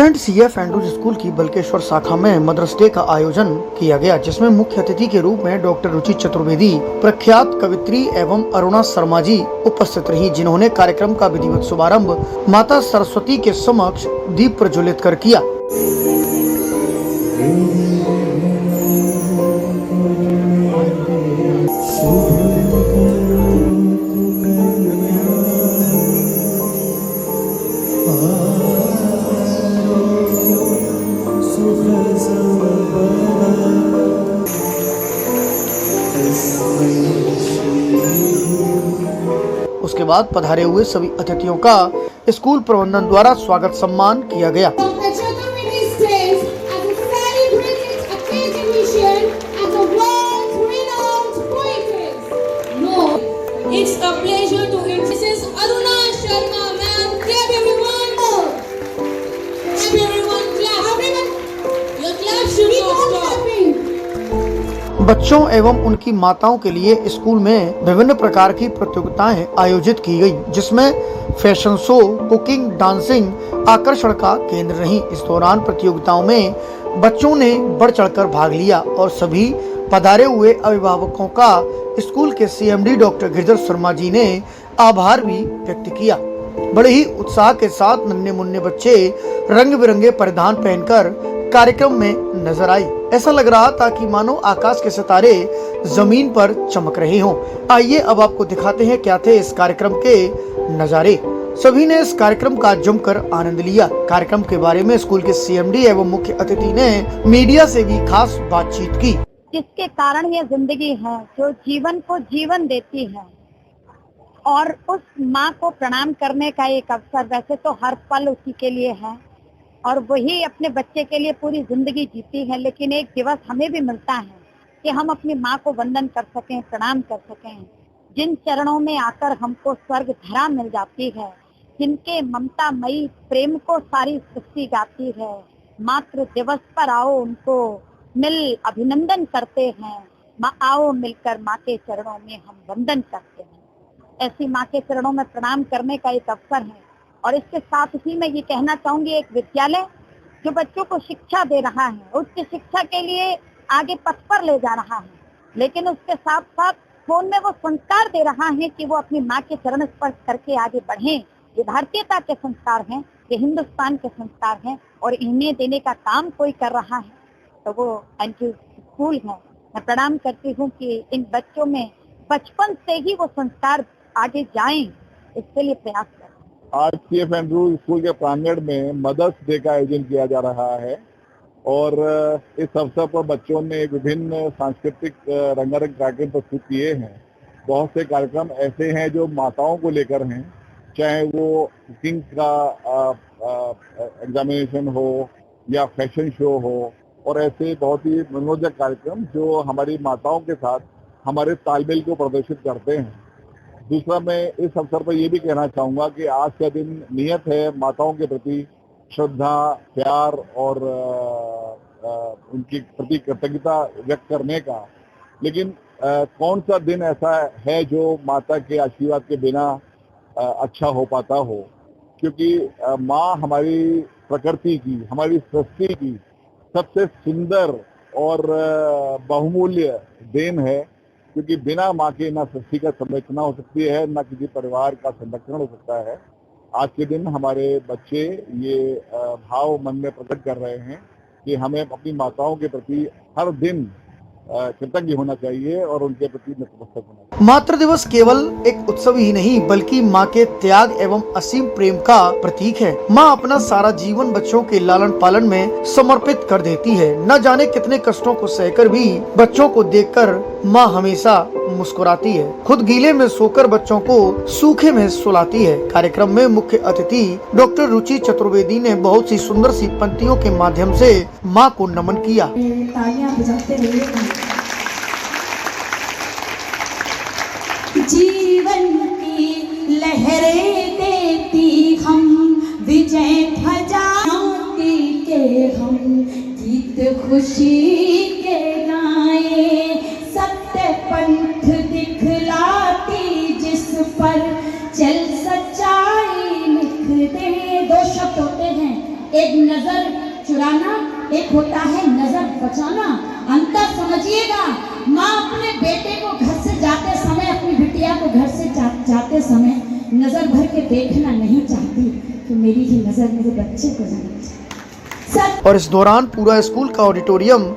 Saint CF Andrews school की बल्केश्वर शाखा में मदर्स डे का आयोजन किया गया, जिसमें मुख्य अतिथि के रूप में डॉक्टर रुचि चतुर्वेदी, प्रख्यात कवित्री एवं अरुणा शर्मा जी उपस्थित रही, जिन्होंने कार्यक्रम का विधिवत शुभारंभ माता सरस्वती के समक्ष दीप प्रज्वलित कर किया। उसके बाद पधारे हुए सभी अतिथियों का स्कूल प्रबंधन द्वारा स्वागत सम्मान किया गया। बच्चों एवं उनकी माताओं के लिए स्कूल में विभिन्न प्रकार की प्रतियोगिताएं आयोजित की गई, जिसमें फैशन शो, कुकिंग, डांसिंग आकर्षण का केंद्र रही। इस दौरान प्रतियोगिताओं में बच्चों ने बढ़ चढ़कर भाग लिया और सभी पधारे हुए अभिभावकों का स्कूल के सीएमडी डॉक्टर गिरिधर शर्मा जी ने आभार भी व्यक्त किया। बड़े ही उत्साह के साथ नन्हे मुन्ने बच्चे रंग बिरंगे परिधान पहनकर कार्यक्रम में नजर आए। ऐसा लग रहा था कि मानो आकाश के सितारे जमीन पर चमक रहे हों। आइए अब आपको दिखाते हैं क्या थे इस कार्यक्रम के नजारे। सभी ने इस कार्यक्रम का जमकर आनंद लिया। कार्यक्रम के बारे में स्कूल के सीएमडी एवं मुख्य अतिथि ने मीडिया से भी खास बातचीत की। जिसके कारण ये जिंदगी है जो जीवन को जीवन देती है, और उस माँ को प्रणाम करने का एक अवसर वैसे तो हर पल उसी के लिए है और वही अपने बच्चे के लिए पूरी जिंदगी जीती है, लेकिन एक दिवस हमें भी मिलता है कि हम अपनी माँ को वंदन कर सकें, प्रणाम कर सकें, जिन चरणों में आकर हमको स्वर्ग धरा मिल जाती है, जिनके ममता मई प्रेम को सारी सृष्टि गाती है। मातृ दिवस पर आओ उनको मिल अभिनंदन करते हैं, माँ आओ मिलकर माँ के चरणों में हम वंदन करते हैं। ऐसी माँ के चरणों में प्रणाम करने का एक अवसर है। और इसके साथ ही मैं ये कहना चाहूंगी, एक विद्यालय जो बच्चों को शिक्षा दे रहा है, उच्च शिक्षा के लिए आगे पथ पर ले जा रहा है, लेकिन उसके साथ साथ फोन में वो संस्कार दे रहा है कि वो अपनी माँ के चरण स्पर्श करके आगे बढ़े। ये भारतीयता के संस्कार हैं, ये हिंदुस्तान के संस्कार हैं, और इन्हें देने का काम कोई कर रहा है तो वो एंड्रूज स्कूल है। मैं प्रणाम करती हूँ कि इन बच्चों में बचपन से ही वो संस्कार आगे जाएं, इसके लिए प्रयास करें। आज सीएफ एंड्रूज स्कूल के प्रांगण में मदर्स डे का आयोजन किया जा रहा है और इस अवसर पर बच्चों ने विभिन्न सांस्कृतिक रंगारंग कार्यक्रम प्रस्तुत किए हैं। बहुत से कार्यक्रम ऐसे हैं जो माताओं को लेकर हैं, चाहे वो कुकिंग का एग्जामिनेशन हो या फैशन शो हो, और ऐसे बहुत ही मनोरंजक कार्यक्रम जो हमारी माताओं के साथ हमारे तालमेल को प्रदर्शित करते हैं। दूसरा, मैं इस अवसर पर यह भी कहना चाहूंगा कि आज का दिन नियत है माताओं के प्रति श्रद्धा, प्यार और उनकी प्रति कृतज्ञता व्यक्त करने का। लेकिन कौन सा दिन ऐसा है जो माता के आशीर्वाद के बिना अच्छा हो पाता हो, क्योंकि माँ हमारी प्रकृति की, हमारी सृष्टि की सबसे सुंदर और बहुमूल्य देन है, क्योंकि बिना माँ के ना सृष्टि का संरचना हो सकती है, ना किसी परिवार का संरक्षण हो सकता है। आज के दिन हमारे बच्चे ये भाव मन में प्रकट कर रहे हैं कि हमें अपनी माताओं के प्रति हर दिन कृतज्ञ होना चाहिए और उनके प्रति नतमस्तक होना चाहिए। मातृ दिवस केवल एक उत्सव ही नहीं, बल्कि माँ के त्याग एवं असीम प्रेम का प्रतीक है। माँ अपना सारा जीवन बच्चों के लालन पालन में समर्पित कर देती है। न जाने कितने कष्टों को सहकर भी बच्चों को देखकर माँ हमेशा मुस्कुराती है। खुद गीले में सोकर बच्चों को सूखे में सुलाती है। कार्यक्रम में मुख्य अतिथि डॉक्टर रुचि चतुर्वेदी ने बहुत सी सुंदर सी पंक्तियों के माध्यम से माँ को नमन किया। तालियां बजाते रहिए। जीवन की लहरें देती हम विजय ध्वजा के हम गीत खुशी के गाए, सत्य पंथ दिखलाती जिस पर चल सच्चाई लिख दे। दो शब्द होते हैं एक नजर चुराना, एक होता है नजर बचाना। अंतर समझिएगा। माँ अपने बेटे को घर से जाते समय, अपनी बिटिया को घर से जाते समय नजर भर के देखना नहीं चाहती कि मेरी ही नजर मेरे बच्चे को जानी चाहिए। और इस दौरान पूरा स्कूल का ऑडिटोरियम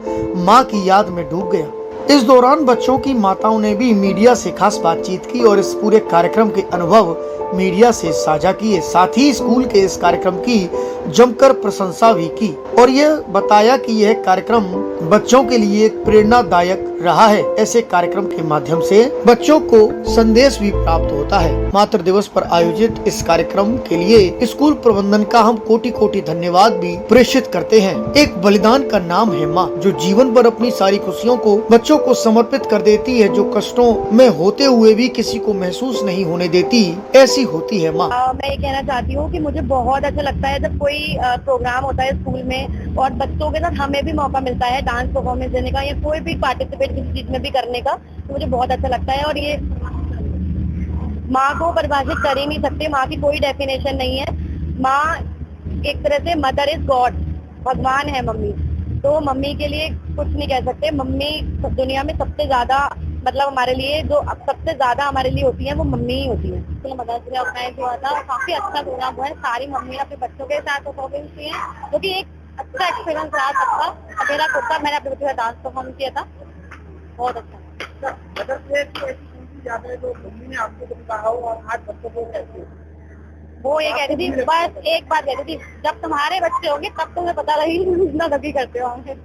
माँ की याद में डूब गया। इस दौरान बच्चों की माताओं ने भी मीडिया से खास बातचीत की और इस पूरे कार्यक्रम के अनुभव मीडिया से साझा किए। साथ ही स्कूल के इस कार्यक्रम की जमकर प्रशंसा भी की और यह बताया कि यह कार्यक्रम बच्चों के लिए एक प्रेरणादायक रहा है। ऐसे कार्यक्रम के माध्यम से बच्चों को संदेश भी प्राप्त होता है। मातृ दिवस पर आयोजित इस कार्यक्रम के लिए स्कूल प्रबंधन का हम कोटि कोटि धन्यवाद भी प्रेषित करते हैं। एक बलिदान का नाम है माँ, जो जीवन भर अपनी सारी खुशियों को बच्चों को समर्पित कर देती है, जो कष्टों में होते हुए भी किसी को महसूस नहीं होने देती। ऐसी होती है माँ। मैं ये कहना चाहती हूँ कि मुझे बहुत अच्छा लगता है जब कोई प्रोग्राम होता है स्कूल में और बच्चों के साथ हमें भी मौका मिलता है डांस परफॉर्मेंस देने का या कोई भी पार्टिसिपेट किसी चीज में भी करने का, तो मुझे बहुत अच्छा लगता है। और ये माँ को परिभाषित कर ही नहीं सकते, माँ की कोई डेफिनेशन नहीं है। माँ एक तरह से मदर इज गॉड, भगवान है मम्मी। तो मम्मी के लिए कुछ नहीं कह सकते। मम्मी दुनिया में सबसे ज्यादा, मतलब हमारे लिए जो अब सबसे ज्यादा हमारे लिए होती है वो मम्मी ही होती है। तो मदर्स डे ऑर्गेनाइज हुआ था, काफी अच्छा प्रोग्राम हुआ है। सारी मम्मी अपने बच्चों के साथ परफॉर्मेंस किए हैं, जो कि एक अच्छा एक्सपीरियंस रहा सबका। मेरा खुद का, मैंने अपने बच्चों का डांस परफॉर्म किया था, बहुत अच्छा। मदर्स डे की ऐसी कौन सी याद है जो मम्मी ने आपको कभी कहा हो और आज बच्चों को कहती है? वो ये कहती थी, बस एक बात कहती थी, जब तुम्हारे बच्चे होंगे तब तुम्हें पता लगेगी इतना कभी करते हो हमसे।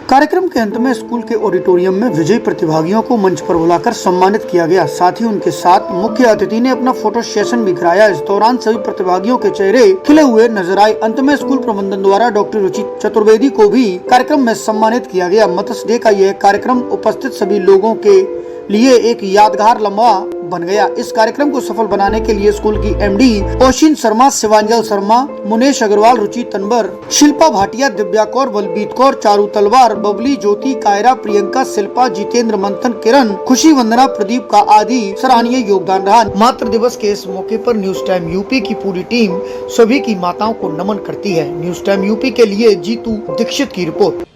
कार्यक्रम के अंत में स्कूल के ऑडिटोरियम में विजयी प्रतिभागियों को मंच पर बुलाकर सम्मानित किया गया। साथ ही उनके साथ मुख्य अतिथि ने अपना फोटो सेशन भी कराया। इस दौरान सभी प्रतिभागियों के चेहरे खिले हुए नजर आए। अंत में स्कूल प्रबंधन द्वारा डॉक्टर रुचि चतुर्वेदी को भी कार्यक्रम में सम्मानित किया गया। मदर्स डे का यह कार्यक्रम उपस्थित सभी लोगों के लिए एक यादगार लम्हा बन गया। इस कार्यक्रम को सफल बनाने के लिए स्कूल की एमडी ओशिन शर्मा, शिवांजल शर्मा, मुनेश अग्रवाल, रुचि तनवर, शिल्पा भाटिया, दिव्या कौर, बलबीत कौर, चारू तलवार, बबली, ज्योति, कायरा, प्रियंका, शिल्पा, जितेंद्र, मंथन, किरण, खुशी, वंदना, प्रदीप का आदि सराहनीय योगदान रहा। मातृ दिवस के इस मौके पर न्यूज टाइम यूपी की पूरी टीम सभी की माताओं को नमन करती है। न्यूज टाइम यूपी के लिए जीतू दीक्षित की रिपोर्ट।